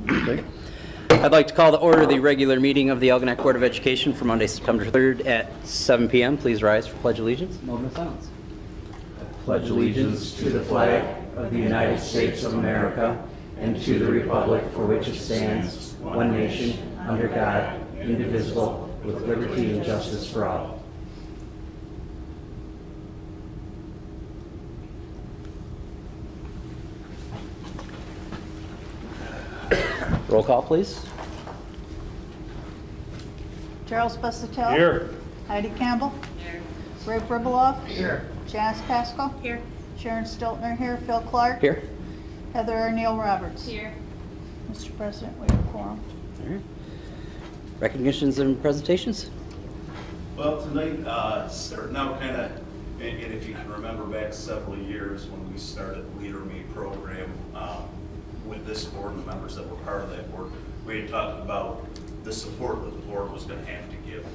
Okay. I'd like to call the order of the regular meeting of the Algonac Board of Education for Monday, September 3rd at 7 p.m. Please rise for Pledge Allegiance. Moment of silence. Pledge allegiance to the flag of the United States of America and to the republic for which it stands, one nation, under God, indivisible, with liberty and justice for all. Roll call, please. Charles Busuttil. Here. Heidi Campbell. Here. Ray Bribeloff. Here. Janice Pascal. Here. Sharon Stiltner here. Phil Clark. Here. Heather Arneal Roberts. Here. Mr. President, we have a quorum. All right. Recognitions and presentations. Well, tonight, starting out kind of, and if you can remember back several years when we started the Leader Me program with this board and the members that were part of that board, we had talked about the support that the board was going to have to give,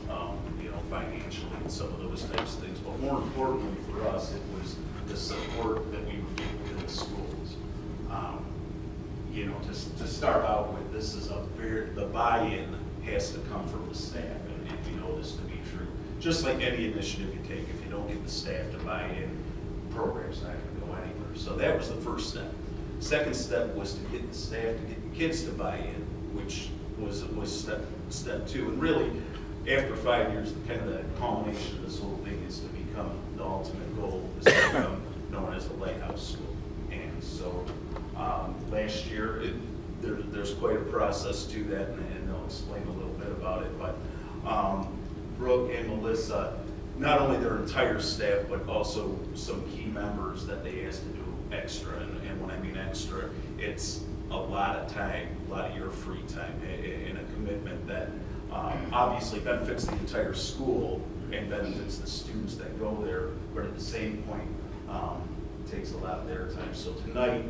financially and some of those types of things. But more importantly for us, it was the support that we were giving to the schools. To start out with, this is the buy-in has to come from the staff, and we know this to be true. Just like any initiative you take, if you don't get the staff to buy in, the program's not going to go anywhere. So that was the first step. Second step was to get the staff to get the kids to buy in, which was step two. And really, after 5 years, the culmination of this whole thing is to become, the ultimate goal is to become known as a lighthouse school. And so last year, there's quite a process to that, and they'll explain a little bit about it. But Brooke and Melissa, not only their entire staff, but also some key members that they asked to do extra. And when I mean extra, it's a lot of time, a lot of your free time, and a commitment that obviously benefits the entire school and benefits the students that go there, but at the same point, takes a lot of their time. So tonight,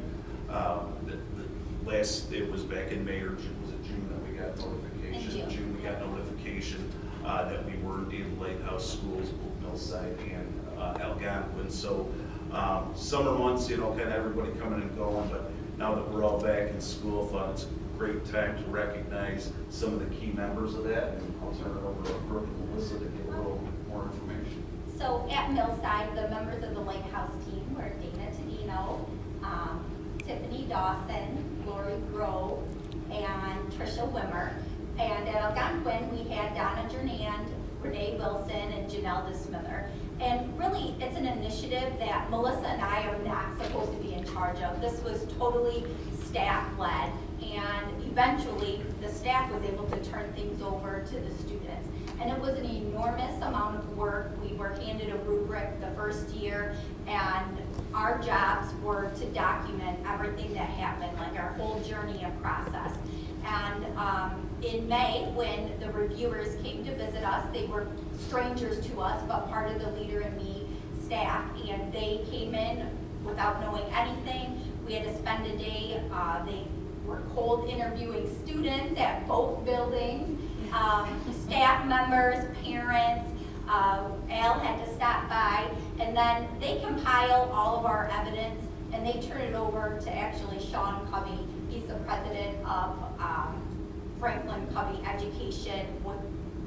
it was back in May or June, was it June that we got notification? In June we got notification that we were in Lighthouse Schools, Millside and Algonquin. So summer months, kind of everybody coming and going, but now that we're all back in school, I thought it's a great time to recognize some of the key members of that, and I'll turn it over to Brooke and Melissa to get a little bit more information. So at Millside, the members of the Lighthouse team were Dana Tadino, Tiffany Dawson, Lori Grove, and Trisha Wimmer. And at Algonquin, we had Donna Jernand, Renee Wilson, and Janelle DeSmither. And really, it's an initiative that Melissa and I are not supposed to be in charge of. This was totally staff-led, and eventually, the staff was able to turn things over to the students. And it was an enormous amount of work. We were handed a rubric the first year, and our jobs were to document everything that happened, like our whole journey and process. And in May, when the reviewers came to visit us, they were strangers to us, but part of the Leader in Me staff, and they came in without knowing anything. We had to spend a day, they were cold interviewing students at both buildings, staff members, parents. Al had to stop by, and then they compile all of our evidence, and they turn it over to actually Sean Covey. He's the president of Franklin Covey Education with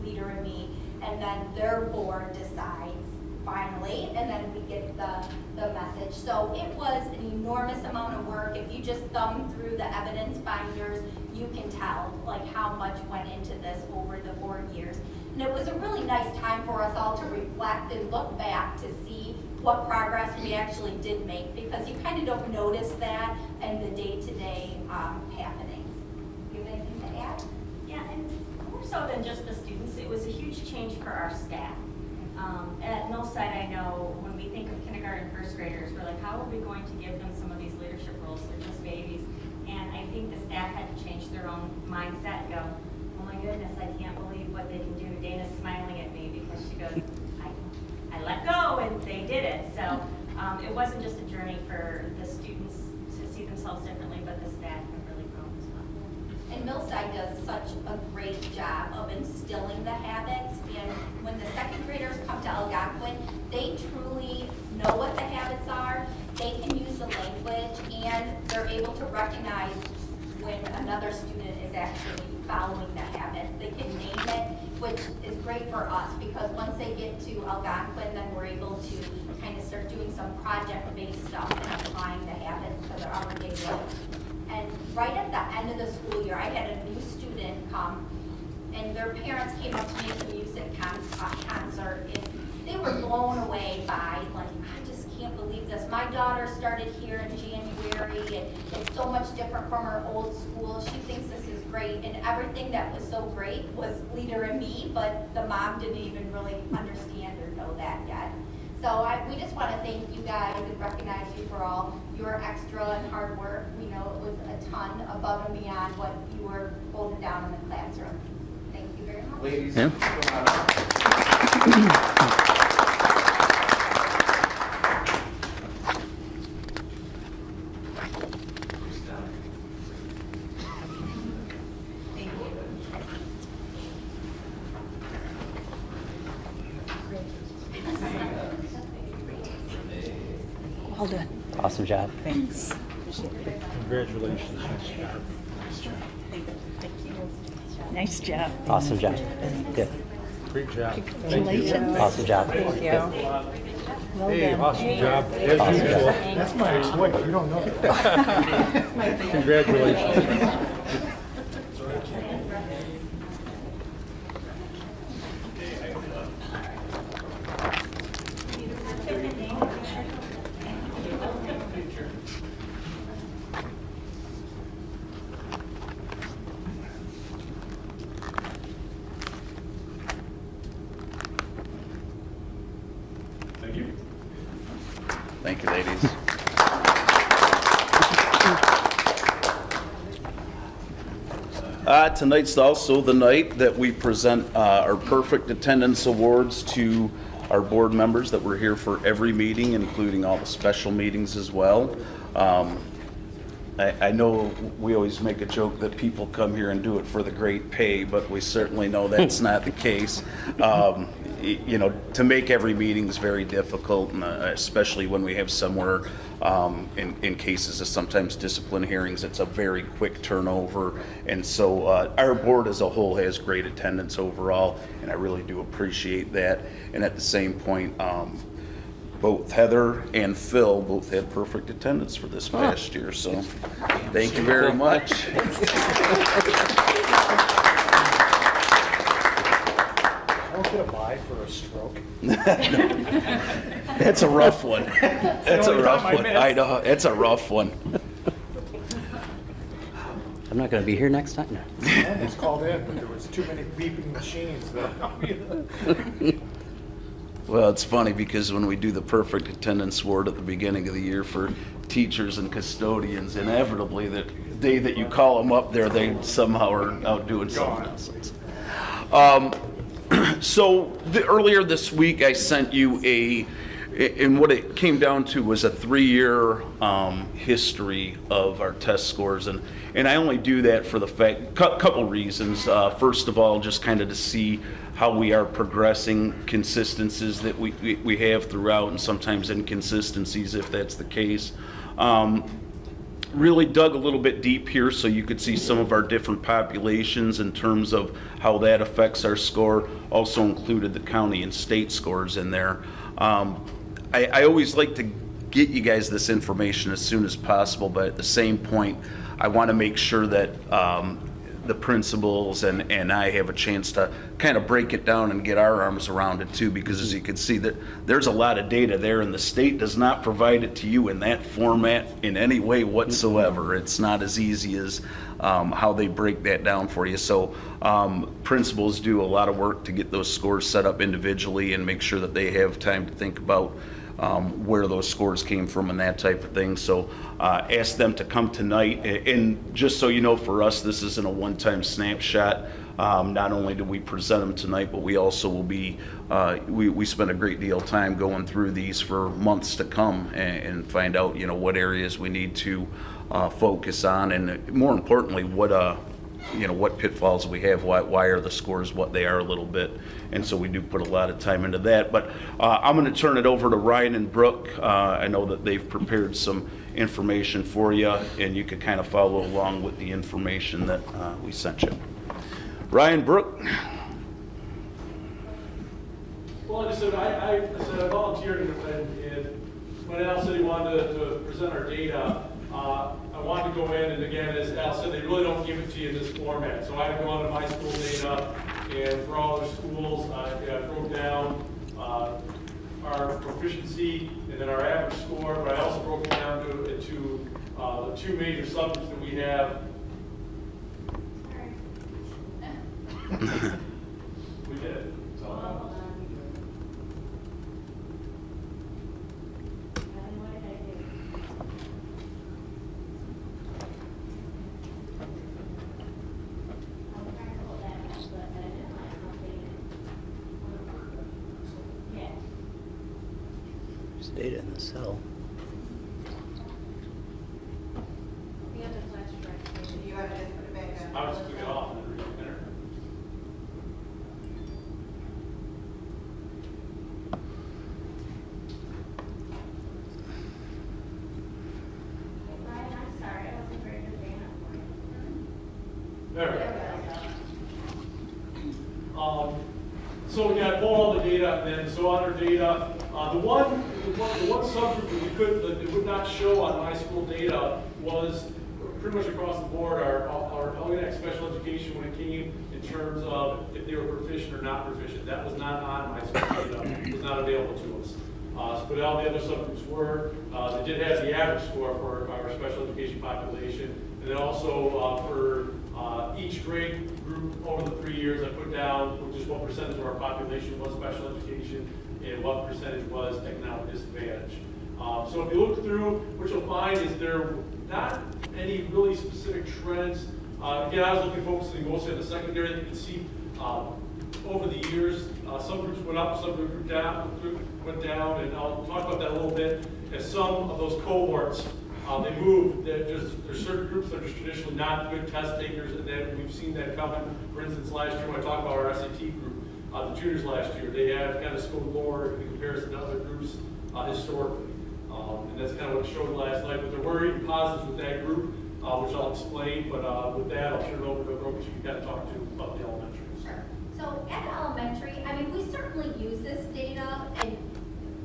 Leader in Me, and then their board decides finally, and then we get the message. So it was an enormous amount of work. If you just thumb through the evidence binders, you can tell like how much went into this over the 4 years. And it was a really nice time for us all to reflect and look back to see what progress we actually did make, because you kind of don't notice that in the day-to-day happenings. Do you have anything to add? Yeah, and more so than just the students, it was a huge change for our staff. At Millside, I know when we think of kindergarten first graders, we're like, how are we going to give them some of these leadership roles? They're just babies. And I think the staff had to change their own mindset and go, oh my goodness, I can't believe what they can do. Dana's smiling at me because she goes, I let go, and they did it. So it wasn't just a journey for the students to see themselves differently, but the staff have really grown as well. And Millside does such a great job of instilling the habits, and when the second graders come to Algonquin, they truly know what the habits are, they can use the language, and they're able to recognize when another student is actually following the habits. They can name it, which is great for us because once they get to Algonquin, then we're able to kind of start doing some project-based stuff and applying the habits to their everyday life. And right at the end of the school year, I had a new student come, and their parents came up to me at the music concert, and they were blown away by, like, I just can't believe this. My daughter started here in January, and it's so much different from her old school. She thinks this is great, and everything that was so great was Leader and me, but the mom didn't even really understand or know that yet. So we just want to thank you guys and recognize you for all your extra and hard work. We know it was a ton above and beyond what you were holding down in the classroom. Thank you very much. Ladies. Yeah. Well done. Awesome job. Thanks. Congratulations. Nice job. Awesome job. Good. Great job. Congratulations. Awesome job. Thank you. Well Hey, done. awesome job, as Awesome usual. job. That's my ex-wife, you don't know that. Congratulations. Thank you. Thank you, ladies. Tonight's also the night that we present our perfect attendance awards to our board members that were here for every meeting, including all the special meetings as well. I know we always make a joke that people come here and do it for the great pay, but we certainly know that's not the case. You know, to make every meeting is very difficult, and especially when we have somewhere in cases of sometimes discipline hearings, it's a very quick turnover. And so our board as a whole has great attendance overall, and I really do appreciate that. And at the same point, both Heather and Phil both had perfect attendance for this past year, so thank you very much. Don't get a buy for a stroke. That's a rough one. That's a rough one. I know, it's a rough one. I'm not going to be here next time. No. I was called in, but there was too many beeping machines. Well, it's funny because when we do the perfect attendance award at the beginning of the year for teachers and custodians, inevitably the day that you call them up there, they somehow are out doing something else. So earlier this week, I sent you and what it came down to was a 3-year history of our test scores, and I only do that for the couple reasons. First of all, just kind of to see how we are progressing, consistencies that we have throughout, and sometimes inconsistencies if that's the case. Really dug a little bit deep here so you could see some of our different populations in terms of how that affects our score. Also included the county and state scores in there. I always like to get you guys this information as soon as possible, but at the same point, I want to make sure that the principals and I have a chance to kind of break it down and get our arms around it too, because as you can see, that there's a lot of data there, and the state does not provide it to you in that format in any way whatsoever. It's not as easy as how they break that down for you. So principals do a lot of work to get those scores set up individually and make sure that they have time to think about where those scores came from and that type of thing. So ask them to come tonight, and just so you know, for us, this isn't a one-time snapshot. Not only do we present them tonight, but we also will be, we spend a great deal of time going through these for months to come and find out, you know, what areas we need to focus on, and more importantly, what what pitfalls we have, why are the scores what they are a little bit. And so we do put a lot of time into that. But I'm going to turn it over to Ryan and Brooke. I know that they've prepared some information for you, and you could kind of follow along with the information that we sent you. Ryan, Brooke. Well, I said I volunteered, and when Al said he wanted to present our data, I wanted to go in, and again, as Al said, they really don't give it to you in this format. So I had to go onto my school data, and for all the schools, I broke down our proficiency and then our average score, but I also broke it down into the two major subjects that we have. We did. So, There's data in the cell. You have to flash drive. You have to just put it back on. I was took it off and then re-enter. Brian, I'm sorry, I wasn't very good data for you. There we go. So yeah, I pulled all the data, and then so on our data, the one subgroup that would not show on my school data was pretty much across the board our Algonac special education when it came in terms of if they were proficient or not proficient. That was not on my school data. It was not available to us. But all the other subgroups were. They did have the average score for our special education population, and then also for each grade group over the 3 years, I put down just what percentage of our population was special education and what percentage was economic disadvantage. So if you look through, what you'll find is there are not any really specific trends. Again, I was looking focusing mostly on the secondary. You can see over the years, some groups went up, some groups went down, and I'll talk about that a little bit. As some of those cohorts, they moved. There's certain groups that are just traditionally not good test takers, and then we've seen that coming. For instance, last year when I talked about our SAT group, the juniors last year, they have kind of scored lower in comparison to other groups historically. And that's kind of what it showed last night. But there were even positives with that group, which I'll explain. But with that, I'll turn it over to Brooke, so you can kind of talk to about the elementary. Sure. So at the elementary, I mean, we certainly use this data, and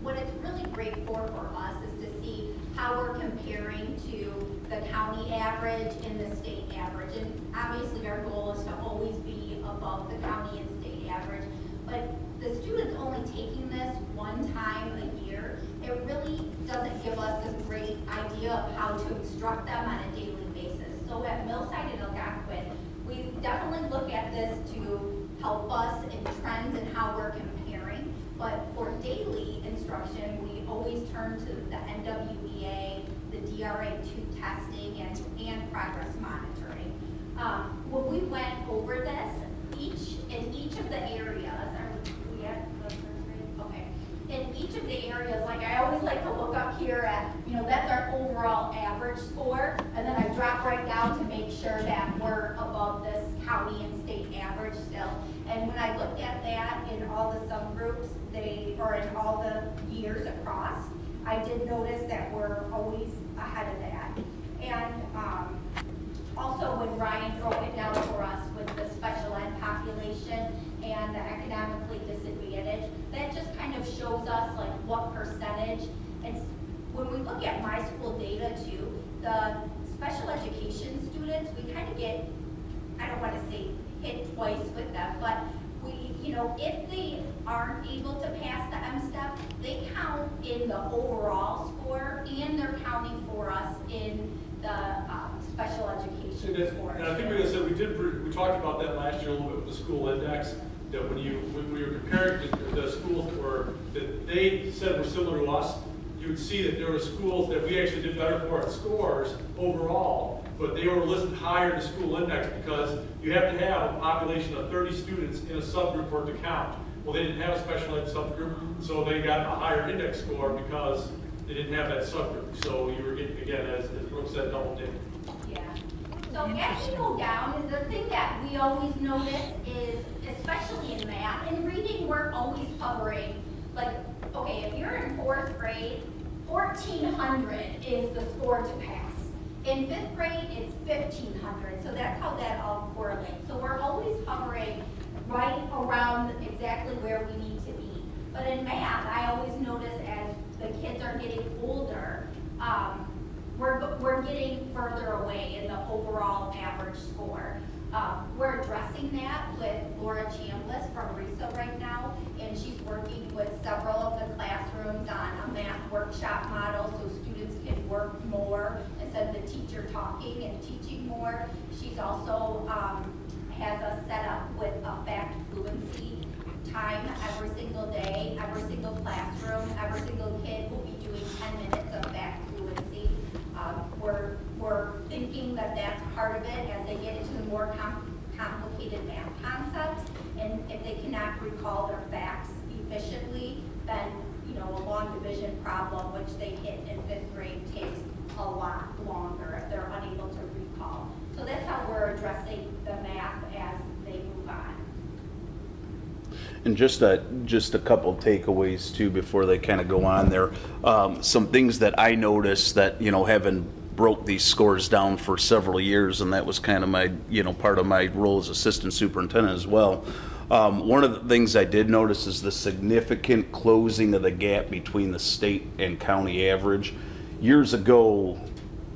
what it's really great for us is to see how we're comparing to the county average and the state average. And obviously our goal is to always be above the county and state average. But the students only taking this one time a year, it really doesn't give us a great idea of how to instruct them on a daily basis. So at Millside and Algonquin, we definitely look at this to help us in trends and how we're comparing. But for daily instruction, we always turn to the NWEA, the DRA2 testing, and progress monitoring. When we went over this, in each of the areas, in each of the areas, like I always like to look up here at, that's our overall average score, and then I drop right down to make sure that we're above this county and state average still. And when I looked at that in all the subgroups, or in all the years across, I did notice that we're always ahead of that. And also when Ryan broke it down for us with the special ed population and the economically disadvantaged, that just kind of shows us like what percentage. And when we look at my school data too, the special education students, we kind of get, I don't want to say hit twice with them, but we, if they aren't able to pass the M-STEP, they count in the overall score, and they're counting for us in the special education score. And I think we said we talked about that last year a little bit with the school index. That when we were comparing the schools that they said were similar to us, you would see that there were schools that we actually did better for our scores overall, but they were listed higher in the school index because you have to have a population of 30 students in a subgroup for it to count. Well, they didn't have a special ed subgroup, so they got a higher index score because they didn't have that subgroup. So you were getting, again, as Brooke said, double dipping. Yeah. So as we go down, the thing always notice is, especially in math, in reading, we're always hovering, like, okay, if you're in 4th grade, 1400 is the score to pass. In 5th grade, it's 1500, so that's how that all correlates. So we're always hovering right around exactly where we need to be. But in math, I always notice as the kids are getting older, we're getting further away in the overall average score. We're addressing that with Laura Chambliss from RISA right now, and she's working with several of the classrooms on a math workshop model so students can work more instead of the teacher talking and teaching more. She's also has us set up with a fact fluency time every single day, every single classroom, every single kid will be doing 10 minutes of fact fluency. We're thinking that that's part of it as they get into the more complicated math concepts, and if they cannot recall their facts efficiently, then a long division problem, which they hit in 5th grade, takes a lot longer if they're unable to recall. So that's how we're addressing the math as they move on. And just a couple takeaways too before they kind of go on there. Some things that I noticed that, having broke these scores down for several years, and that was kind of my, part of my role as assistant superintendent as well. One of the things I did notice is the significant closing of the gap between the state and county average. Years ago,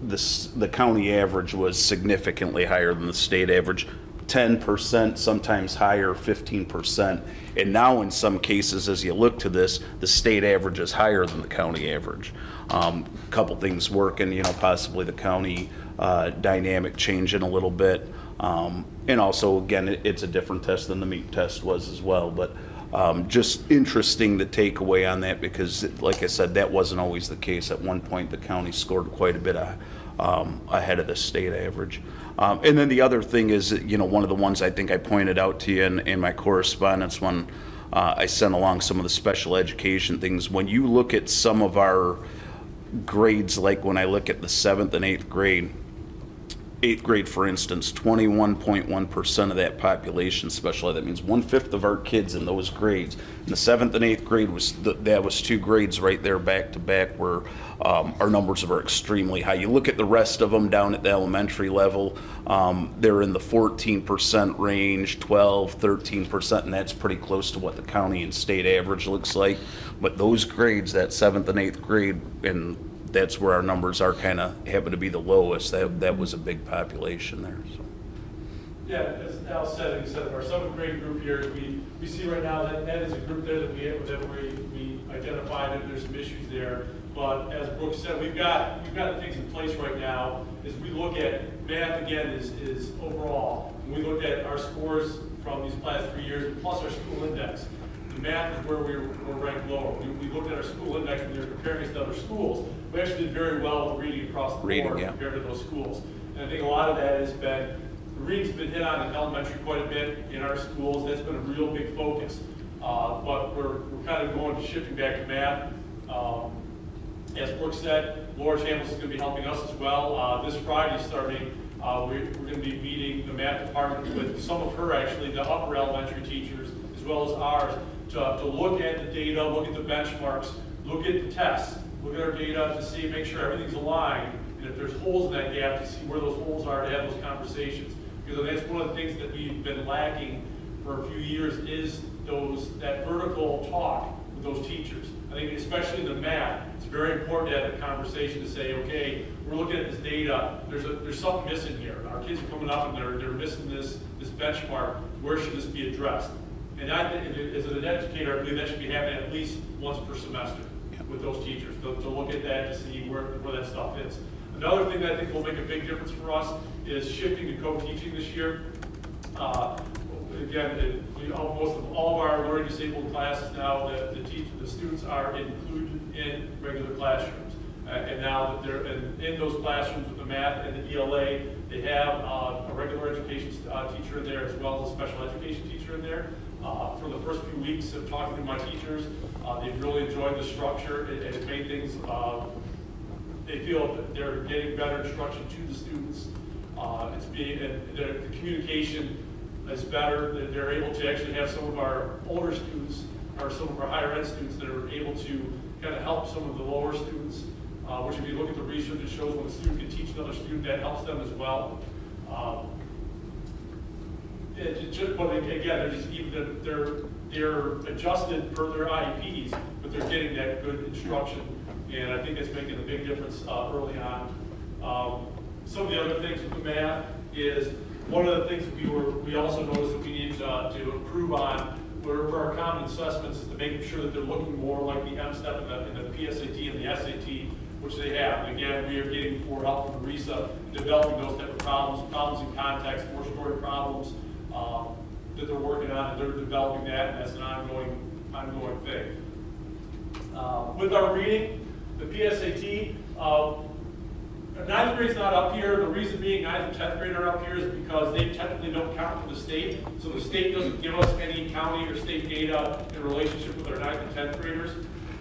the county average was significantly higher than the state average. 10%, sometimes higher, 15%. And now in some cases, as you look to this, the state average is higher than the county average. Couple things working, possibly the county dynamic changing a little bit. And also, again, it's a different test than the MEP test was as well. But just interesting to take away on that because, like I said, that wasn't always the case. At one point, the county scored quite a bit ahead of the state average. And then the other thing is, one of the ones I think I pointed out to you in my correspondence when I sent along some of the special education things. When you look at some of our grades, like when I look at the 7th and 8th grade, 8th grade, for instance, 21.1% of that population special ed. That means 1/5 of our kids in those grades. In the 7th and 8th grade that was 2 grades right there back to back where our numbers are extremely high. You look at the rest of them down at the elementary level, they're in the 14% range, 12, 13%, and that's pretty close to what the county and state average looks like. But those grades, that 7th and 8th grade, and that's where our numbers are kind of happen to be the lowest. That was a big population there. So. Yeah, as Al said, our 7th grade group here, we see right now that is a group there that we identified that there's some issues there. But as Brooke said, we've got things in place right now. As we look at math again is overall. When we looked at our scores from these past 3 years plus our school index. The math is where we're ranked lower. We looked at our school index when we were comparing us to other schools. We actually did very well with reading across the board compared to those schools. And I think a lot of that has been, the reading's been hit on in elementary quite a bit in our schools. That's been a real big focus. But we're kind of shifting back to math. As Brooke said, Laura Chambliss is going to be helping us as well. This Friday starting, we're going to be meeting the math department with some of her, actually, the upper elementary teachers, as well as ours, to look at the data, look at the benchmarks, look at the tests, look at our data to see, make sure everything's aligned, and if there's holes in that gap, to see where those holes are to have those conversations. Because that's one of the things that we've been lacking for a few years is that vertical talk with those teachers. I think especially in the math, it's very important to have a conversation to say, okay, we're looking at this data, there's something missing here. Our kids are coming up and they're missing this benchmark. Where should this be addressed? And I think, as an educator, I believe that should be happening at least once per semester with those teachers, to look at that to see where that stuff is. Another thing that I think will make a big difference for us is shifting to co-teaching this year. Again, most of all of our learning disabled classes now, the students are included in regular classrooms. And now that they're in those classrooms with the math and the ELA, they have a regular education teacher in there as well as a special education teacher in there. For the first few weeks of talking to my teachers, they've really enjoyed the structure. It's made things, they feel that they're getting better instruction to the students. The communication is better. That they're able to actually have some of our older students or some of our higher ed students that are able to kind of help some of the lower students, which if you look at the research, it shows when a student can teach another student, that helps them as well. But again, they're adjusted per their IEPs, but they're getting that good instruction, and I think that's making a big difference early on. Some of the other things with the math is one of the things that we also noticed that we need to improve on for our common assessments is to make sure that they're looking more like the M-STEP and the PSAT and the SAT, which they have. And again, we are getting more help from RESA in developing those type of problems in context, more story problems that they're working on, and they're developing that, and that's an ongoing thing. With our reading, the PSAT, 9th grade's not up here. The reason being 9th and 10th grade are up here is because they technically don't count for the state. So the state doesn't give us any county or state data in relationship with our 9th and 10th graders.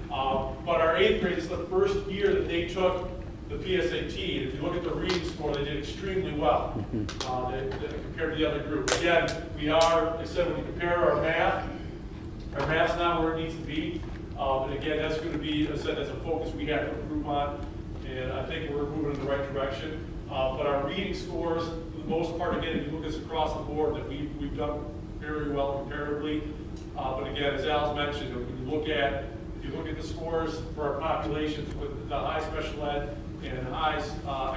But our 8th grade is the first year that they took the PSAT. And if you look at the reading score, they did extremely well compared to the other group. Again, we are, like I said, when you compare our math's not where it needs to be. And again, that's going to be, as I said, that's a focus we have to improve on. And I think we're moving in the right direction. But our reading scores, for the most part, again, if you look at this across the board, that we've done very well comparatively. But again, as Al's mentioned, if you look at the scores for our populations with the high special ed and the high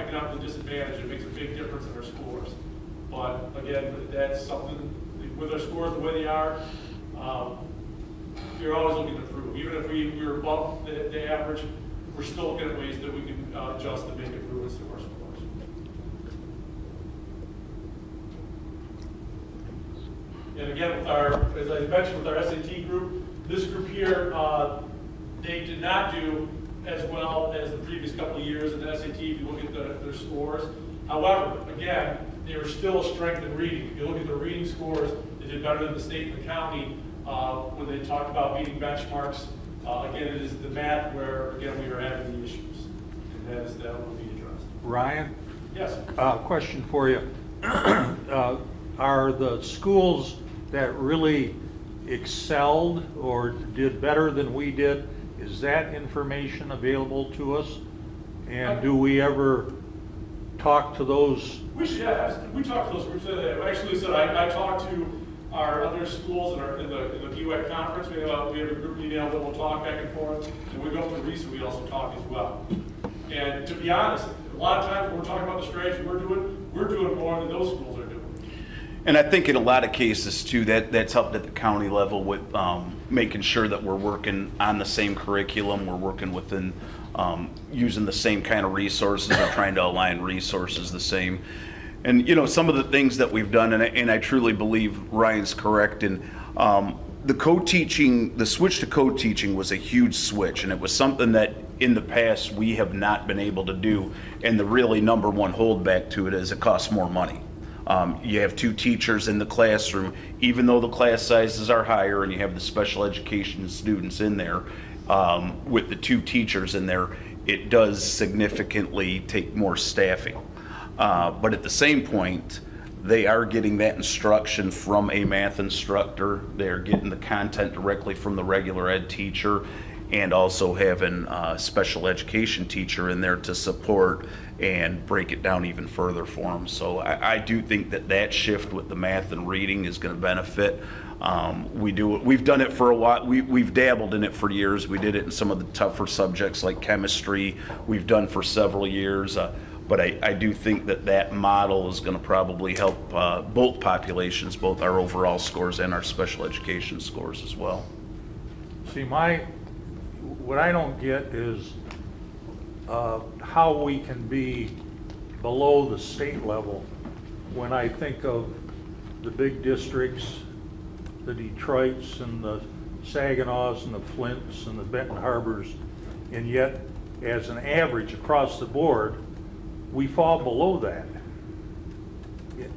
economically disadvantaged, it makes a big difference in our scores. But again, that's something, with our scores the way they are, you're always looking to improve. Even if we're above the average, we're still looking at ways that we can adjust and make improvements to our scores. And again, with as I mentioned, with our SAT group, this group here, they did not do as well as the previous couple of years in the SAT if you look at their scores. However, again, they were still a strength in reading. If you look at the reading scores, they did better than the state and the county when they talked about meeting benchmarks. Again, it is the math where, again, we are having the issues, and that will be addressed. Ryan? Yes. Question for you. Are the schools that really excelled or did better than we did, is that information available to us? And do we ever talk to those? We talk to those groups. Actually, I talked to our other schools in the BOE conference. We have a group email that we'll talk back and forth, and we go through RESA, we also talk as well. And to be honest, a lot of times when we're talking about the strategy we're doing more than those schools are doing. And I think in a lot of cases too, that's helped at the county level with making sure that we're working on the same curriculum, we're working within using the same kind of resources, or trying to align resources the same. And you know, some of the things that we've done, and I truly believe Ryan's correct, and the co-teaching, the switch to co-teaching was a huge switch, and it was something that in the past we have not been able to do. And the really number one holdback to it is it costs more money. You have 2 teachers in the classroom, even though the class sizes are higher and you have the special education students in there, with the 2 teachers in there, it does significantly take more staffing. But at the same point, they are getting that instruction from a math instructor. They're getting the content directly from the regular ed teacher, and also having a special education teacher in there to support and break it down even further for them. So I do think that shift with the math and reading is going to benefit. We've done it for a while. We've dabbled in it for years. We did it in some of the tougher subjects like chemistry. We've done for several years. But I do think that model is going to probably help both populations, both our overall scores and our special education scores as well. See, what I don't get is how we can be below the state level when I think of the big districts, the Detroits and the Saginaw's and the Flints and the Benton Harbors, and yet as an average across the board, we fall below that.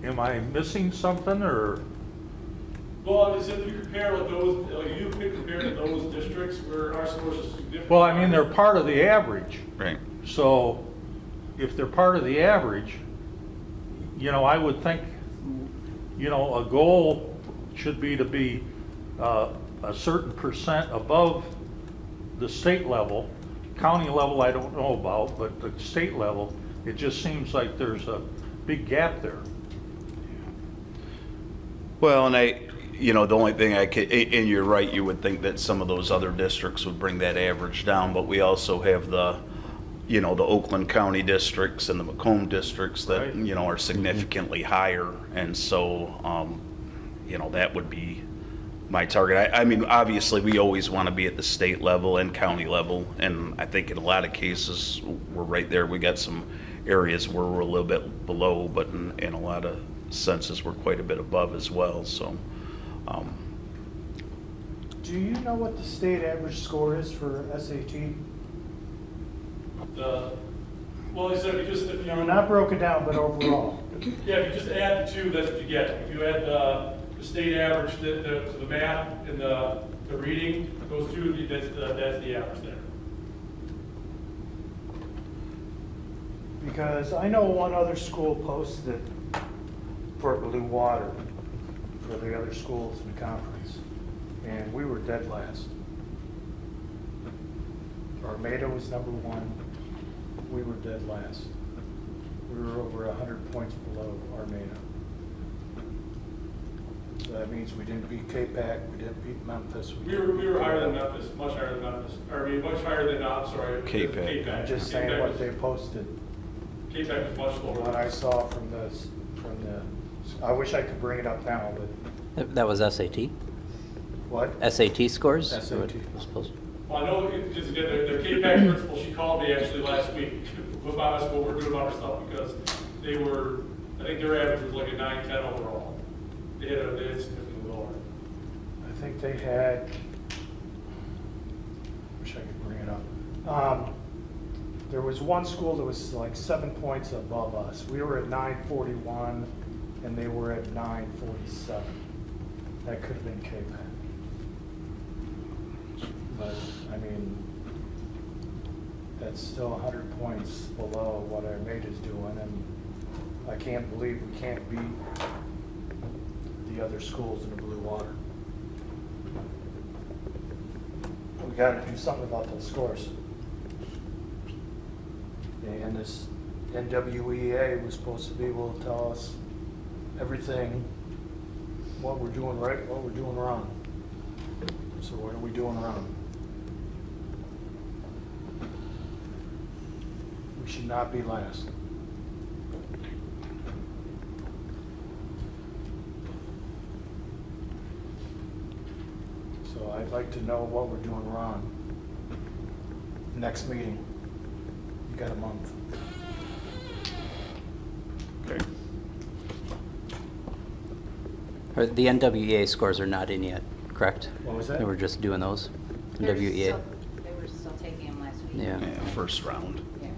Am I missing something, or? Well, as if you compare with those, you could compare to those districts where our scores are significant. Well, I mean, they're part of the average. Right. So if they're part of the average, you know, I would think you know, a goal should be to be a certain percent above the state level. County level, I don't know about, but the state level, it just seems like there's a big gap there. Well, and you know, the only thing I could, and you're right, you would think that some of those other districts would bring that average down, but we also have the, you know, the Oakland County districts and the Macomb districts that, Right. you know, are significantly higher. And so, you know, that would be my target. I mean, obviously, we always want to be at the state level and county level. And I think in a lot of cases, we're right there. We got some areas where we're a little bit below, but in a lot of senses, we're quite a bit above as well. So, Do you know what the state average score is for SAT? Well, I said, because if you Not broken down, but overall. yeah, if you just add the two, that's what you get. If you add the state average to the math and the reading, those two, that's the average there. Because I know one other school posted for Blue Water for the other schools in the conference, and we were dead last. Armada was number 1. We were dead last. We were over 100 points below Armada. So that means we didn't beat K-Pac, we didn't beat Memphis. We were higher than Memphis, much higher than Memphis. Or I mean, much higher than, I'm sorry. K-Pac. I'm just saying what they posted. K-Pac was much lower. What I saw from the, I wish I could bring it up now, but That was SAT? what? SAT scores? SAT. Or what was supposed to- Well, I know, because again, the K-Pac principal, she called me actually last week about us, what we're doing about our stuff, because they were, I think their average was like a 9-10 overall. They had significantly lower. I think they had, wish I could bring it up. There was one school that was like 7 points above us. We were at 941 and they were at 947. That could have been K-Pac. But, I mean, that's still 100 points below what our mate is doing, and I can't believe we can't beat the other schools in the Blue Water. We gotta do something about those scores. And this NWEA was supposed to be able to tell us everything, what we're doing right, what we're doing wrong. So what are we doing wrong? We should not be last. So I'd like to know what we're doing wrong. Next meeting. You got a month. okay. The NWEA scores are not in yet, correct? What was that? They were just doing those? They were NWEA? still taking them last week. Yeah. Yeah, first round. Yeah.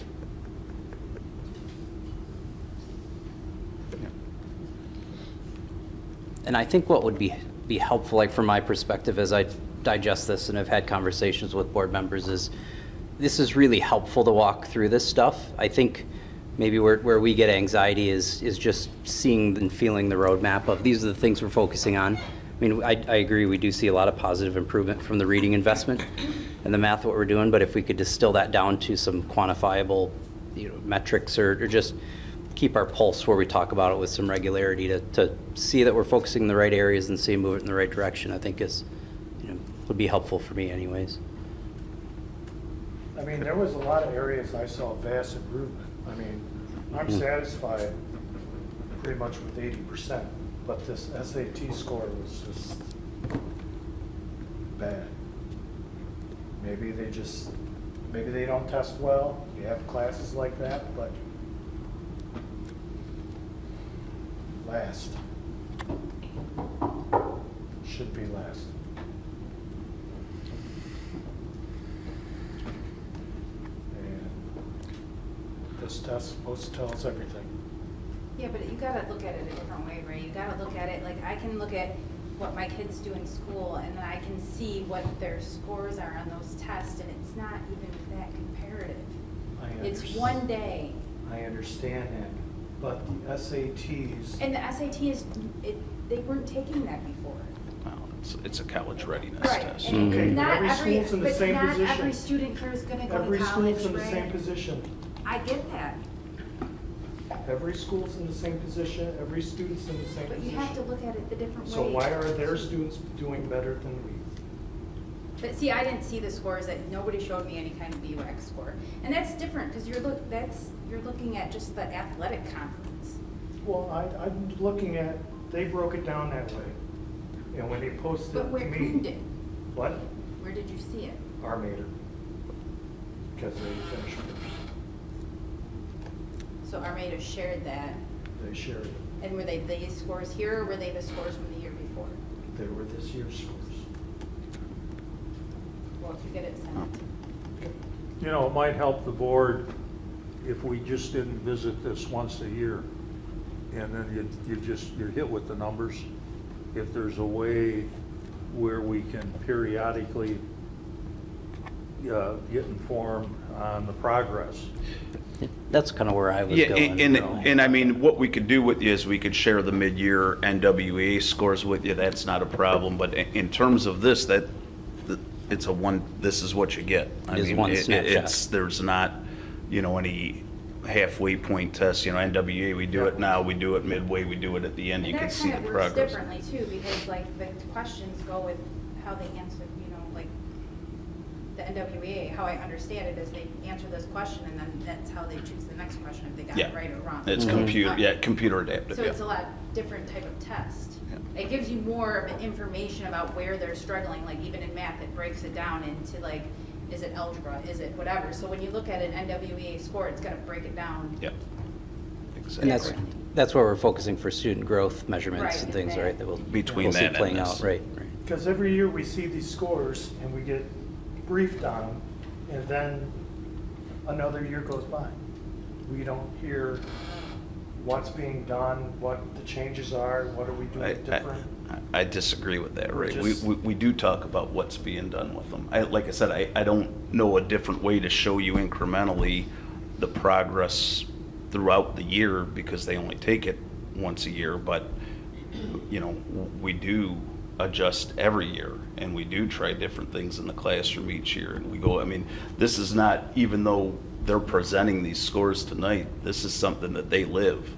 And I think what would be helpful, like from my perspective as I digest this and have had conversations with board members, is this is really helpful to walk through this stuff. I think maybe where we get anxiety is just seeing and feeling the roadmap of these are the things we're focusing on. I mean, I agree, we do see a lot of positive improvement from the reading investment and the math, what we're doing, but if we could distill that down to some quantifiable, metrics or just keep our pulse where we talk about it with some regularity to see that we're focusing in the right areas and see move it in the right direction, I think is, would be helpful for me anyways. I mean, there was a lot of areas I saw vast improvement. I mean, I'm satisfied pretty much with 80%, but this SAT score was just bad. Maybe they don't test well. You have classes like that, but last. Should be last. And this test supposed to tell us everything. Yeah, but you gotta look at it a different way, Ray. You gotta look at it, like, I can look at what my kids do in school, and then I can see what their scores are on those tests, and it's not even that comparative. It's one day. I understand that, But the SATs, And the SAT is, they weren't taking that before. Well, it's a college readiness Right, test. and Okay, not every every, school's in the but same not every position. student is gonna go every to college, school's in the same right? position. I get that, Every school's in the same position, every student's in the same but you position. have to look at it the different way. So why are their students doing better than we? But see, I didn't see the scores, that nobody showed me any kind of BUX score. And that's different, because you're looking at just the athletic conference. Well, I'm looking at, they broke it down that way. And when they posted But to where, me. who did? What? Where did you see it? Armator. Because they finished first. So Armada shared that, They shared it. and were they the scores here, or were they the scores from the year before? They were this year's scores. Well, if you get it sent. You know, it might help the board if we just didn't visit this once a year. And then you're hit with the numbers. If there's a way where we can periodically get informed on the progress. That's kind of where I was Yeah, going. and I mean, what we could do with you is we could share the mid-year NWA scores with you. That's not a problem. But in terms of this, this is what you get. I It is mean, one snapshot. there's not, any halfway point test. NWA, we do it now, we do it midway, we do it at the end. You can see the And that kind of works progress. differently too, because like the questions go with how they answer, like the NWA, how I understand it is they answer this question and then that's how they choose the next question if they got Yeah. it right or wrong. It's Mhm. computer adaptive. So Yeah. it's a lot different type of test. Yeah. It gives you more of an information about where they're struggling, like even in math, it breaks it down into like, is it algebra, is it whatever. So when you look at an NWA score, it's gonna break it down. Yep. And Exactly. that's where we're focusing for student growth measurements Right, and things, and right? That we'll Between we'll see that and playing this. out, right? Because every year we see these scores and we get briefed on them, and then another year goes by. We don't hear what's being done, what the changes are, what are we doing different. I disagree with that, We're Ray. just- We do talk about what's being done with them. Like I said, I don't know a different way to show you incrementally the progress throughout the year because they only take it once a year, but, we do adjust every year and we do try different things in the classroom each year. And we go, this is not, even though they're presenting these scores tonight, this is something that they live.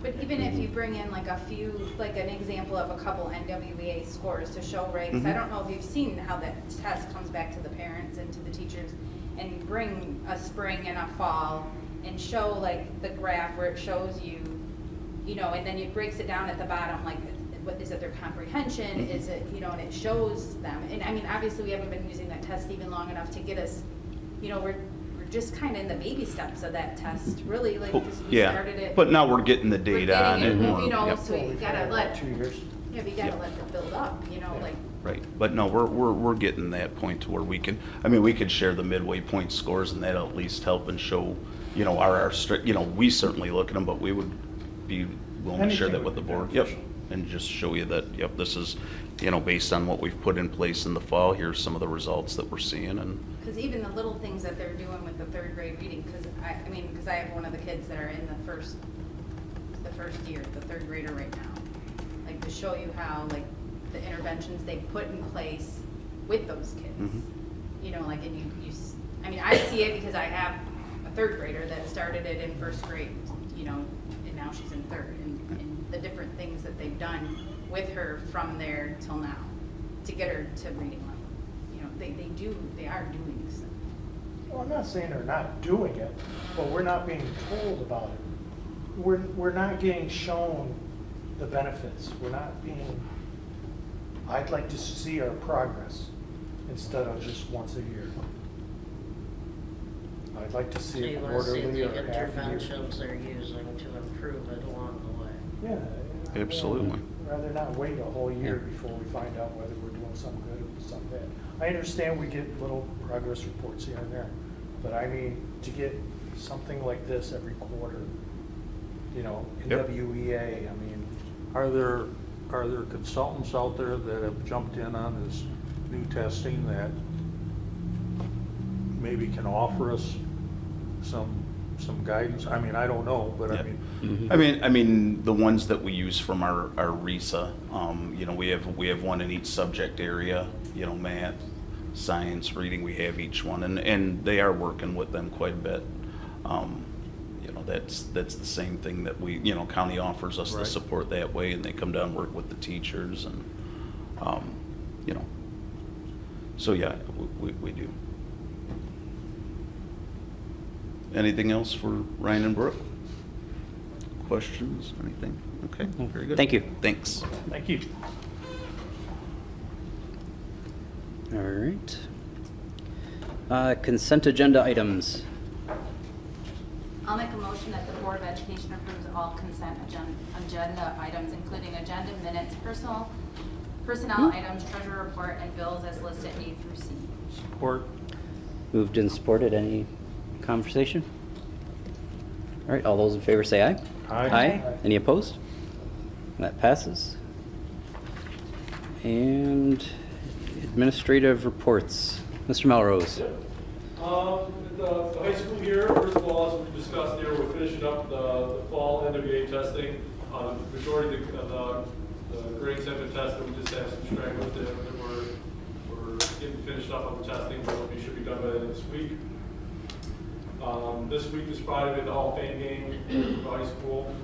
But even if you bring in like a few, like an example of a couple NWA scores to show, right? 'Cause I don't know if you've seen how that test comes back to the parents and to the teachers, and bring a spring and a fall and show like the graph where it shows you, and then it breaks it down at the bottom, like what is it, their comprehension, is it, and it shows them. And obviously we haven't been using that test even long enough to get us, we're just kind of in the baby steps of that test, really, like just we started it. But now we're getting the We're data on getting it. it, more. Yep. so you gotta let, 2 years. yeah, we gotta let it build up, like. Right, but no, we're getting that point to where we can, we could share the midway point scores and that'll at least help and show, our strict, we certainly look at them, but we would be willing to share Anything that with would the be board. Yep, beneficial. and just show you that, this is, based on what we've put in place in the fall, here's some of the results that we're seeing and. Because even the little things that they're doing with the third grade reading, because I have one of the kids that are in the first year, the third grader right now. Like to show you how like the interventions they put in place with those kids. Mhm. Like and I see it because I have a third grader that started it in first grade, and now she's in third, and the different things that they've done with her from there till now to get her to reading level. They are doing stuff. Well, I'm not saying they're not doing it, but we're not being told about it. We're not getting shown the benefits. We're not being, I'd like to see our progress instead of just once a year. I'd like to So see you it want to see quarterly or the half a year. interventions they're using to improve it along the way. Yeah. Absolutely. Rather not wait a whole year before we find out whether we're doing something good or something bad. I understand we get little progress reports here and there, but to get something like this every quarter, in Yep. WEA, Are there consultants out there that have jumped in on this new testing that maybe can offer us some some guidance? I mean, I don't know, but I Yeah. mean. I mean, the ones that we use from our RESA, you know, we have one in each subject area, you know, math, science, reading, we have each one, and they are working with them quite a bit. You know, that's the same thing that we, you know, county offers us the Right. support that way, and they come down and work with the teachers, and, you know, so yeah, we do. Anything else for Ryan and Brooke? Questions, anything? Okay, very good. Thank you. Thanks. Thank you. All right. Consent agenda items. I'll make a motion that the Board of Education approves all consent agenda items, including agenda minutes, personnel items, treasurer report, and bills as listed A through C. Support. Moved and supported. Any conversation? All right, all those in favor say aye. Aye. Aye. Any opposed? That passes. And administrative reports. Mr. Melrose. The high school year, first of all, as we discussed there, we're finishing up the fall NWA testing. The majority of the grades have been tested. We just have some stragglers that we're getting finished up on the testing, but we should be done by the end of this week. This week is Friday, we had the Hall of Fame game for high school.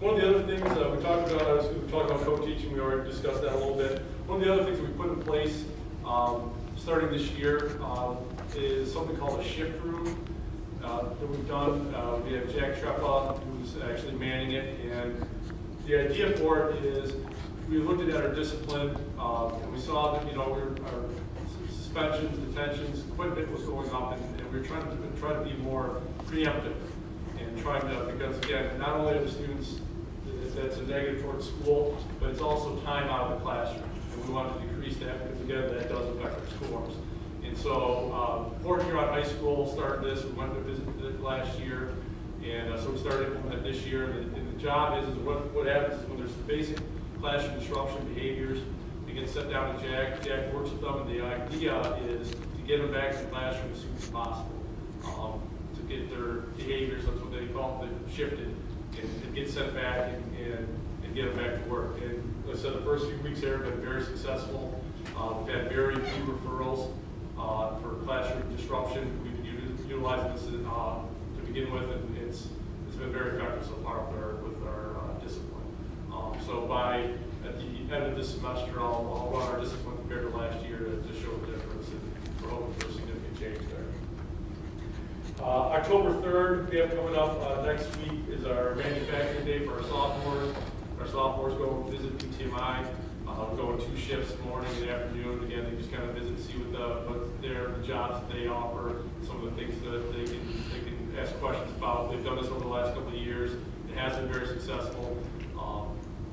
One of the other things we talked about co-teaching, we already discussed that a little bit. One of the other things we put in place starting this year is something called a shift room that we've done. We have Jack Treppa, who's actually manning it, and the idea for it is we looked at our discipline and we saw that, you know, our suspensions, detentions, equipment was going up, and we were trying to be more preemptive and trying to, because again, not only are the students, that's a negative towards school, but it's also time out of the classroom. And we want to decrease that because again, that does affect our scores. And so, Fort Huron High School started this, we went to visit it last year, and so we started implementing it this year. And the job is what happens is when there's basic classroom disruption behaviors, they get set down to Jack works with them, and the idea is to get them back to the classroom as soon as possible. To get their behaviors, that's what they call them, shifted, and get sent back and get them back to work. And like I said, the first few weeks there have been very successful. We've had very few referrals for classroom disruption. We've been utilizing this to begin with, and it's been very effective so far with our discipline. So at the end of this semester, I'll run our discipline compared to last year to show the difference, and we're hoping for a significant change there. October 3rd, we have coming up next week is our manufacturing day for our sophomores. Our sophomores go and visit PTMI. We're going 2 shifts, morning and afternoon. Again, they just kind of visit, see what the jobs that they offer, some of the things that they can ask questions about. They've done this over the last couple of years. It has been very successful.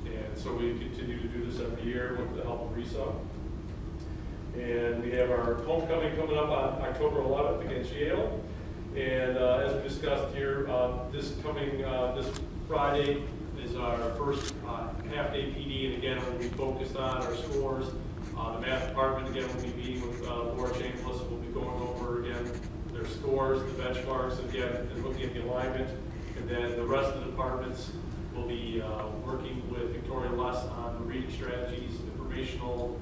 And so we continue to do this every year with the help of RESA. And we have our homecoming coming up on October 11th against Yale. And as we discussed here, this Friday is our first half-day PD, and again, we'll be focused on our scores. The math department, again, will be meeting with Laura Chambliss. We'll be going over, again, their scores, the benchmarks, again, and looking at the alignment. And then the rest of the departments will be working with Victoria Less on the reading strategies, informational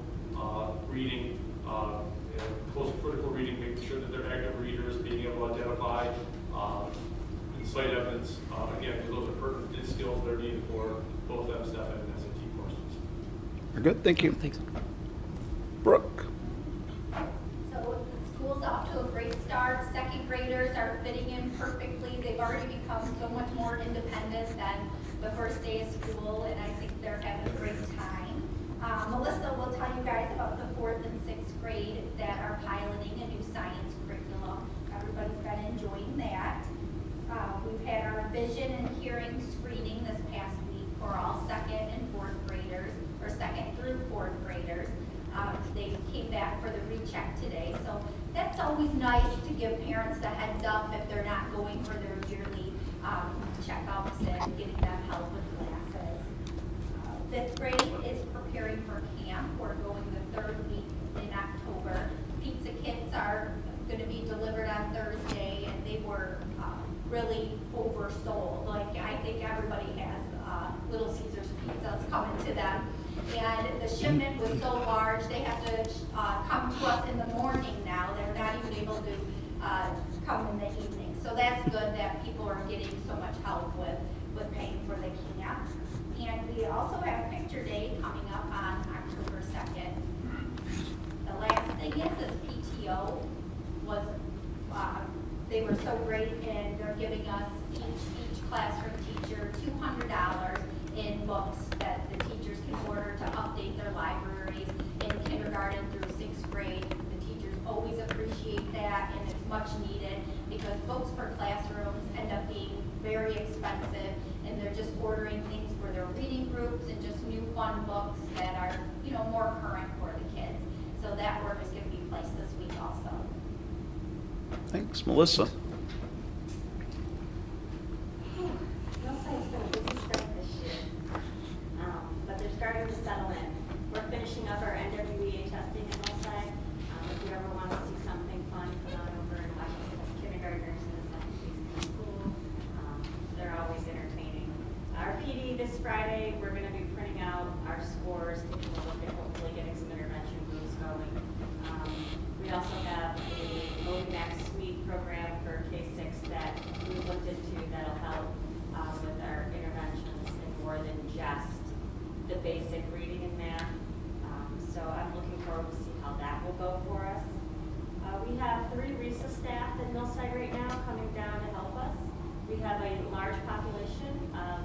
reading, and close critical reading, making sure that they're active readers, being able to identify and cite evidence. Again, those are pertinent skills that are needed for both MSTEP and SAT questions. We're good, thank you. Thanks. Brooke. So the school's off to a great start. Second graders are fitting in perfectly. They've already become so much more independent than the first day of school, and I think they're having a great time. Melissa will tell you guys about the 4th and 6th grade that are piloting a new science curriculum. Everybody's been enjoying that. We've had our vision and hearing screening this past week for all 2nd and 4th graders, or 2nd through 4th graders. They came back for the recheck today, so that's always nice to give parents a heads up if they're not going for their yearly checkups and getting them help with classes. 5th grade is preparing for camp. We're going the 3rd week in October. Pizza kits are going to be delivered And the shipment was so large, they have to come to us in the morning now. They're not even able to come in the evening. So that's good that people are getting so much help with paying for the camp. And we also have Picture Day coming up on October 2nd. The last thing is PTO was, they were so great, and they're giving us each classroom teacher $200 in books that the teachers can order to update their libraries in kindergarten through 6th grade. The teachers always appreciate that, and it's much needed because books for classrooms end up being very expensive, and they're just ordering things for their reading groups and just new fun books that are, you know, more current for the kids. So that work is going to be placed this week also. Thanks, Melissa. Hillside's been a busy start this year, but they're starting to settle in. We're finishing up our NWEA testing at Hillside. If you ever want to see something fun, come on over and watch us as kindergartners in the second season of school. They're always entertaining. Our PD this Friday, we're going to be printing out our scores, taking a look at hopefully getting some intervention groups going. We also have a Loading Next Week program for K-6 that we looked into that'll help with our interventions in more than just the basic reading and math. So I'm looking forward to see how that will go for us. We have 3 RESA staff in Millside right now coming down to help us. We have a large population of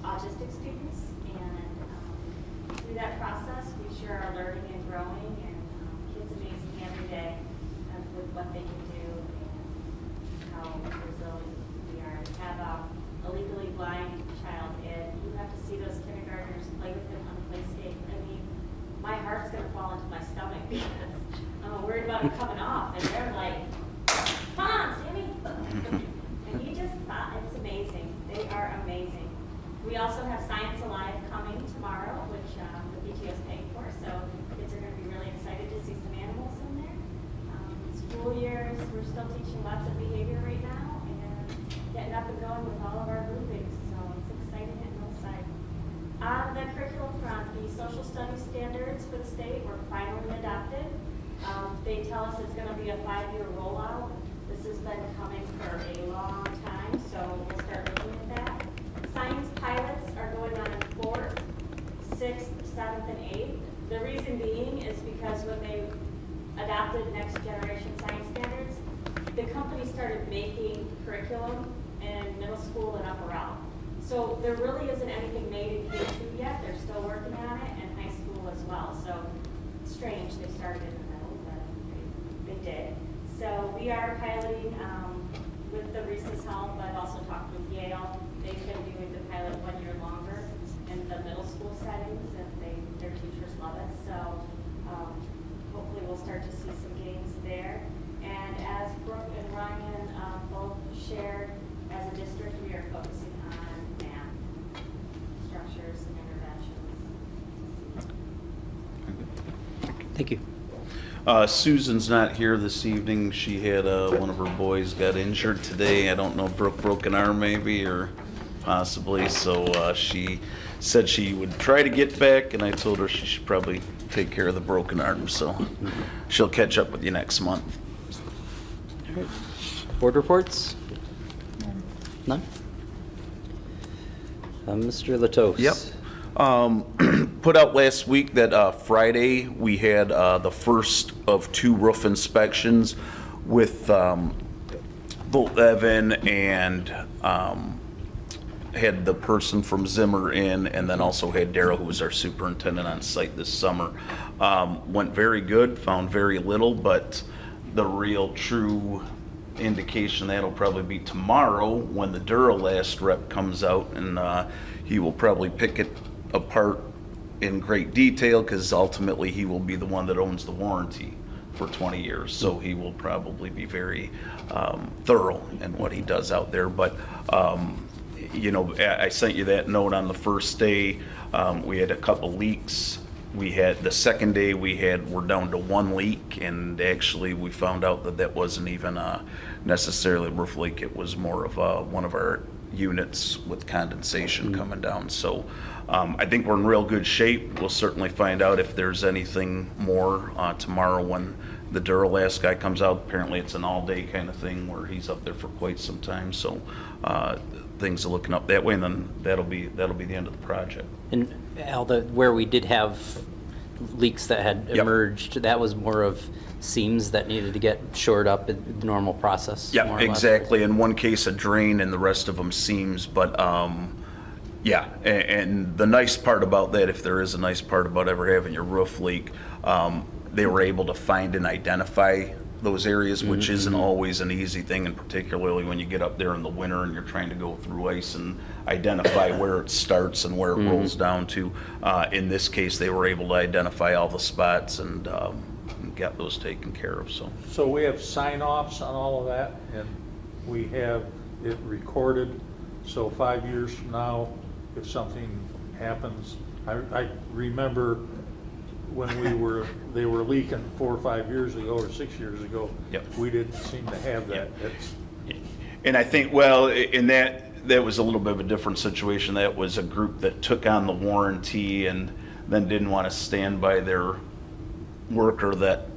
autistic students, and through that process we sure are learning and growing, and kids amaze me every day with what they can do and how resilient we are. To have a legally blind child, and you have to see those kindergartners play with him on the play state. I mean, my heart's going to fall into my stomach because I'm worried about him coming off, and they're like, come on, Sammy. And he just, it's amazing. They are amazing. We also have Science Alive coming tomorrow, which the PTO is paying for, so kids are going to be really excited to see some animals in there. School years, we're still teaching lots of behavior right now and getting up and going with all of our groupings, so it's exciting at Millside. On the curriculum front, the social studies standards for the state were finally adopted. They tell us it's going to be a 5-year rollout. This has been coming for a long time, so we'll start looking at that. Science pilots are going on in 4th, 6th, 7th, and 8th. The reason being is because when they adopted next generation science standards, the company started making curriculum in middle school and upper L. So there really isn't anything made in K2 yet. They're still working on it, and high school as well. So it's strange they started in the middle, but they did. So we are piloting with the RESA's help. I've also talked with Yale. They've been doing the pilot 1 year longer in the middle school settings, and their teachers love it. So hopefully we'll start to see some gains there. And as Brooke and Ryan both shared, as a district, we are focusing on math, structures, and interventions. Thank you. Susan's not here this evening. She had one of her boys got injured today. I don't know, broken arm maybe, or possibly. So she said she would try to get back, and I told her she should probably take care of the broken arm. So she'll catch up with you next month. All right. Board reports? None? Mr. Latos. Yep. Put out last week that Friday we had the first of 2 roof inspections with both Evan and had the person from Zimmer in, and then also had Daryl, who was our superintendent, on site this summer. Went very good, found very little, but the real true indication that'll probably be tomorrow when the Duralast rep comes out, and he will probably pick it apart in great detail, because ultimately he will be the one that owns the warranty for 20 years, so he will probably be very thorough in what he does out there. But you know, I sent you that note on the first day. We had a couple leaks. We had the second day we're down to 1 leak, and actually we found out that wasn't even necessarily a roof leak. It was more of one of our units with condensation coming down. So I think we're in real good shape. We'll certainly find out if there's anything more tomorrow when the Duralast guy comes out. Apparently it's an all-day kind of thing where he's up there for quite some time. So things are looking up that way, and then that'll be the end of the project. And Al, where we did have leaks that had emerged, that was more of seams that needed to get shored up in the normal process? Yeah, exactly. In one case, a drain, and the rest of them seams. But yeah, and the nice part about that, if there is a nice part about ever having your roof leak, they were able to find and identify those areas, which isn't always an easy thing, and particularly when you get up there in the winter and you're trying to go through ice and identify where it starts and where it rolls down to. In this case, they were able to identify all the spots and get those taken care of. So we have sign-offs on all of that, and we have it recorded, so 5 years from now, if something happens, I remember when they were leaking 4 or 5 years ago or 6 years ago. We didn't seem to have that. And I think, well, in that was a little bit of a different situation. That was a group that took on the warranty and then didn't want to stand by their worker that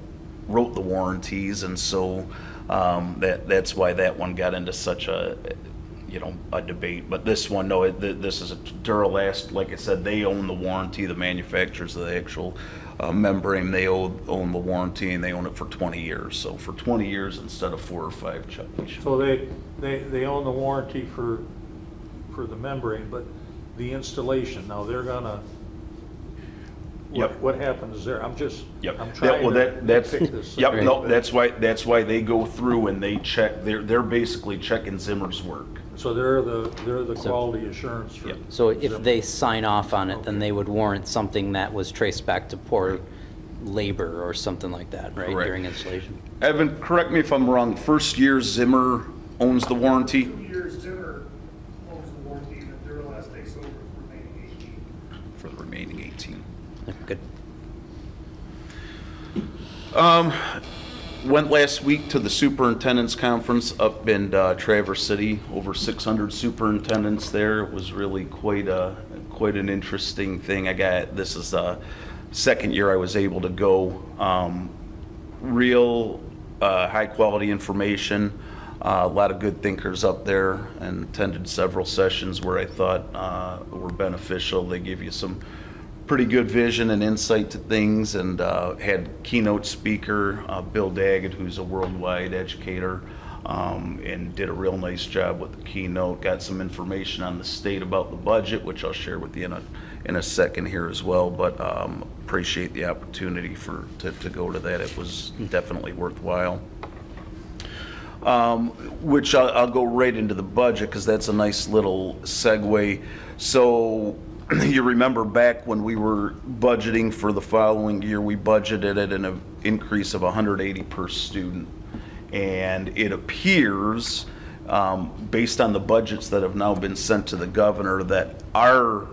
wrote the warranties, and so that's why that one got into such a debate. But this one, no, this is a Duralast. Like I said, they own the warranty. The manufacturers of the actual membrane, they own the warranty, and they own it for 20 years. So for 20 years instead of 4 or 5, Chuck. So they own the warranty for the membrane, but the installation, now they're gonna. What happens there? I'm trying to pick this. No, that's why they go through and they check. They're basically checking Zimmer's work. So they're the quality assurance for. So if they sign off on it, then they would warrant something that was traced back to poor labor or something like that, right? Correct. During installation. Evan, correct me if I'm wrong. First year Zimmer owns the warranty. 2 years Zimmer owns the warranty, and then Duralast takes over for the remaining 18. For the remaining 18. Good. Went last week to the superintendent's conference up in Traverse City. Over 600 superintendents there. It was really quite an interesting thing. This is the second year I was able to go. Real high quality information. A lot of good thinkers up there, and attended several sessions where I thought were beneficial. They give you some pretty good vision and insight to things, and had keynote speaker Bill Daggett, who's a worldwide educator, and did a real nice job with the keynote. Got some information on the state about the budget, which I'll share with you in a second here as well. But appreciate the opportunity to go to that. It was definitely worthwhile. Which I'll go right into the budget, because that's a nice little segue. So you remember back when we were budgeting for the following year, we budgeted at an increase of 180 per student. And it appears, based on the budgets that have now been sent to the governor, that our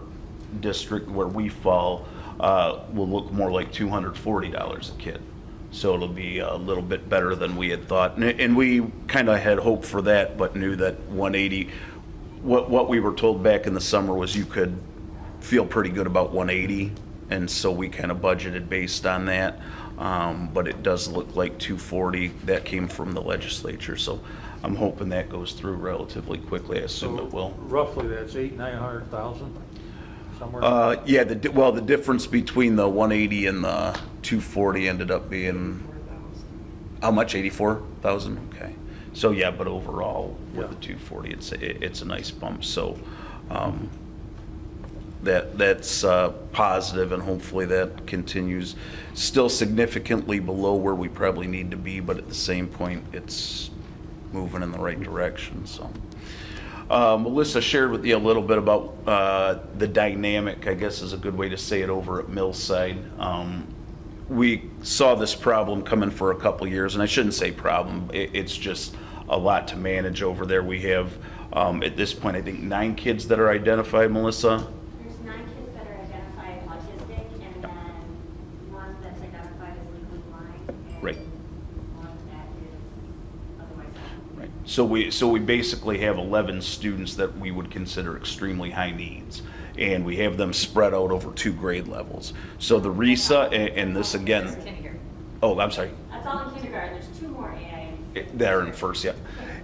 district, where we fall, will look more like $240 a kid. So it'll be a little bit better than we had thought. And we kind of had hoped for that, but knew that 180, what we were told back in the summer was you could feel pretty good about 180, and so we kind of budgeted based on that. But it does look like 240. That came from the legislature, so I'm hoping that goes through relatively quickly. I assume it will. Roughly, that's 800,000-900,000 somewhere. Yeah. The difference between the 180 and the 240 ended up being how much? 84,000. Okay. So yeah, but overall with the 240, it's a nice bump. So. That's positive, and hopefully that continues. Still significantly below where we probably need to be, but at the same point, it's moving in the right direction. So, Melissa shared with you a little bit about the dynamic, I guess is a good way to say it, over at Millside. We saw this problem coming for a couple years, and I shouldn't say problem, it's just a lot to manage over there. We have, at this point, I think 9 kids that are identified, Melissa. So we basically have 11 students that we would consider extremely high needs, and we have them spread out over 2 grade levels. So the RESA, and this again, There's kindergarten. oh, I'm sorry. That's all in kindergarten, there's 2 more AI. They're in first, yeah.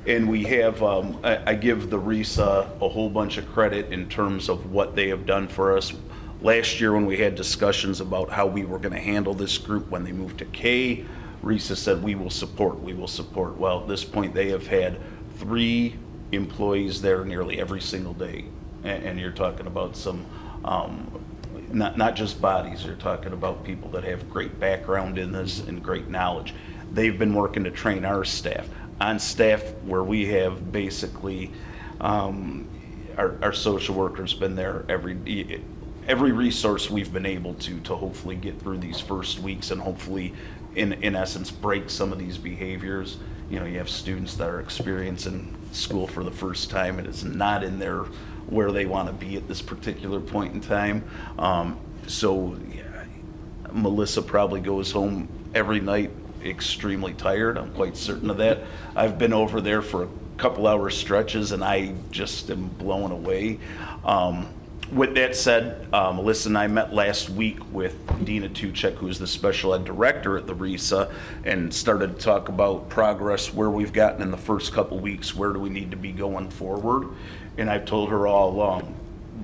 And we have, I give the RESA a whole bunch of credit in terms of what they have done for us. Last year when we had discussions about how we were gonna handle this group when they moved to K, RESA said, we will support, we will support. Well, at this point, they have had 3 employees there nearly every single day. And you're talking about some, not just bodies, you're talking about people that have great background in this and great knowledge. They've been working to train our staff. On staff where we have basically, our social workers been there every resource we've been able to hopefully get through these first weeks and hopefully in essence break some of these behaviors. You know, you have students that are experiencing school for the first time and it's not in their where they want to be at this particular point in time. So yeah, Melissa probably goes home every night extremely tired. I'm quite certain of that. I've been over there for a couple hour stretches and I just am blown away. With that said, Melissa and I met last week with Dina Tuchek, who is the special ed director at the RESA, and started to talk about progress, where we've gotten in the first couple weeks, where do we need to be going forward. And I've told her all along,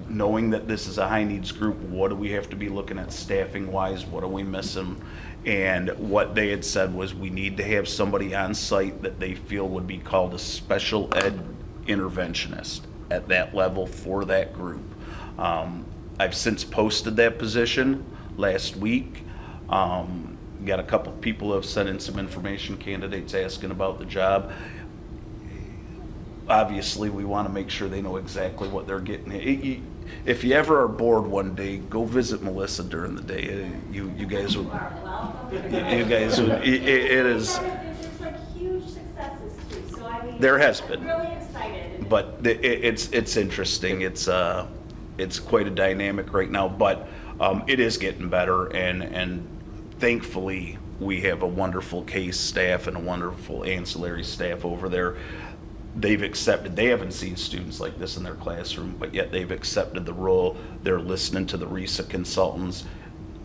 knowing that this is a high needs group, what do we have to be looking at staffing wise, what are we missing? And what they had said was we need to have somebody on site that they feel would be called a special ed interventionist at that level for that group. I've since posted that position last week. Got a couple people who have sent in some information, candidates asking about the job. Obviously, we want to make sure they know exactly what they're getting. If you ever are bored one day, go visit Melissa during the day. You guys would. You guys would. It is. There's like huge successes too. So I mean, There has been. I'm really excited. But it's interesting. It's quite a dynamic right now, but it is getting better, and thankfully we have a wonderful case staff and a wonderful ancillary staff over there. They've accepted, they haven't seen students like this in their classroom, but yet they've accepted the role. They're listening to the RESA consultants.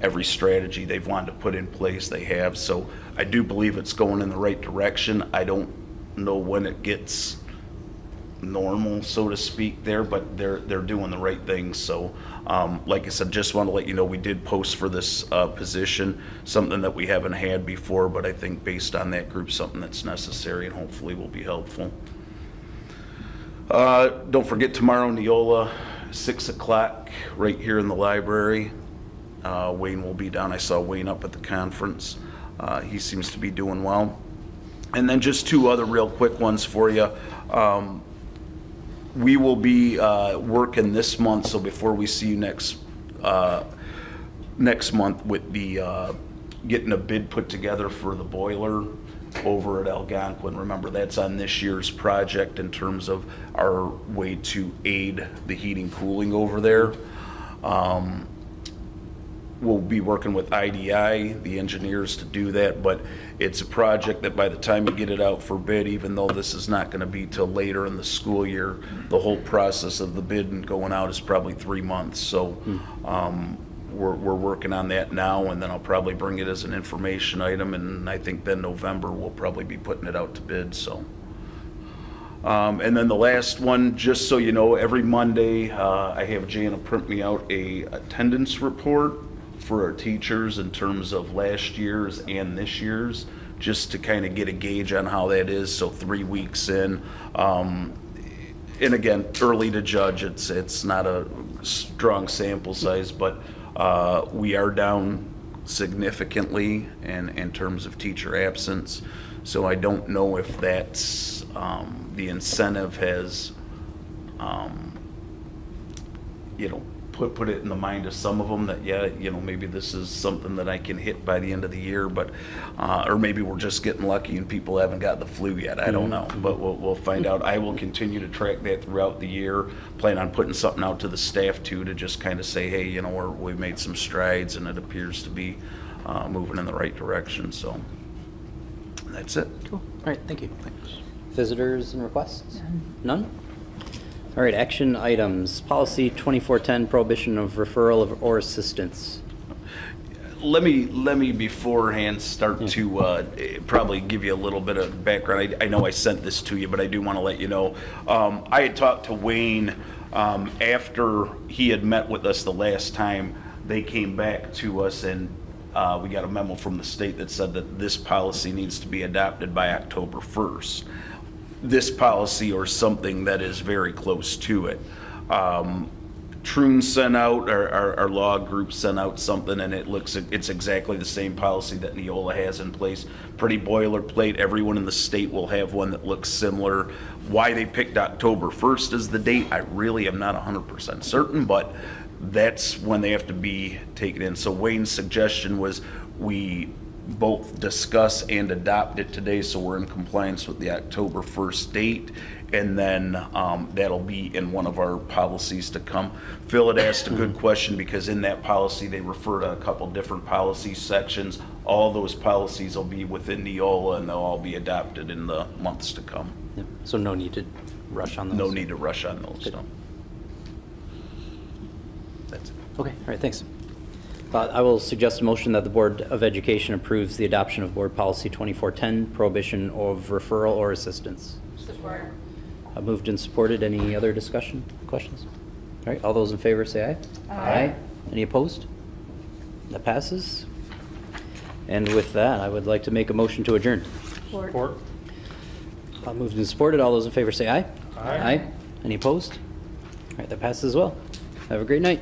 Every strategy they've wanted to put in place, they have. So I do believe it's going in the right direction. I don't know when it gets normal, so to speak, there, but they're doing the right things. So like I said, just want to let you know we did post for this position, something that we haven't had before, but I think based on that group, something that's necessary and hopefully will be helpful. Don't forget tomorrow, Neola, 6 o'clock, right here in the library. Wayne will be down. I saw Wayne up at the conference. He seems to be doing well. And then just 2 other real quick ones for you. We will be working this month, so before we see you next month, with the getting a bid put together for the boiler over at Algonquin. Remember, that's on this year's project in terms of our way to aid the heating cooling over there. We'll be working with IDI, the engineers, to do that, but it's a project that by the time you get it out for bid, even though this is not going to be till later in the school year, the whole process of the bid and going out is probably 3 months. So we're working on that now, and then I'll probably bring it as an information item, and I think then November we'll probably be putting it out to bid. So. And then the last one, just so you know, every Monday I have Jana print me out a attendance report for our teachers in terms of last year's and this year's, just to kind of get a gauge on how that is. So 3 weeks in, and again, early to judge. It's not a strong sample size, but we are down significantly in terms of teacher absence. So I don't know if that's the incentive has, put it in the mind of some of them that, maybe this is something that I can hit by the end of the year, but or maybe we're just getting lucky and people haven't got the flu yet. I don't know, but we'll find out. I will continue to track that throughout the year. Plan on putting something out to the staff too, to just kind of say, hey, we've made some strides and it appears to be moving in the right direction. So that's it. Cool. All right. Thank you. Thanks. Visitors and requests? None? All right, action items. Policy 2410, prohibition of referral of or assistance. Let me beforehand start to probably give you a little bit of background. I know I sent this to you, but I do want to let you know. I had talked to Wayne after he had met with us the last time. They came back to us and we got a memo from the state that said that this policy needs to be adopted by October 1st. This policy or something that is very close to it. Troon sent out, our law group sent out something, and it's exactly the same policy that Neola has in place. Pretty boilerplate. Everyone in the state will have one that looks similar. Why they picked October 1st as the date, I really am not 100% certain, but that's when they have to be taken in. So Wayne's suggestion was we both discuss and adopt it today, so we're in compliance with the October 1st date, and then that'll be in one of our policies to come. Phil had asked a good question, because in that policy they refer to a couple different policy sections. All those policies will be within Neola, and they'll all be adopted in the months to come. Yep. So no need to rush on those? No need to rush on those. Good. No. That's it. Okay, all right, thanks. I will suggest a motion that the Board of Education approves the adoption of Board Policy 2410, prohibition of referral or assistance. Support. Moved and supported. Any other discussion, questions? All right, all those in favor say aye. Aye. Any opposed? That passes. And with that, I would like to make a motion to adjourn. Support. Moved and supported. All those in favor say aye. Aye. Any opposed? All right, that passes as well. Have a great night.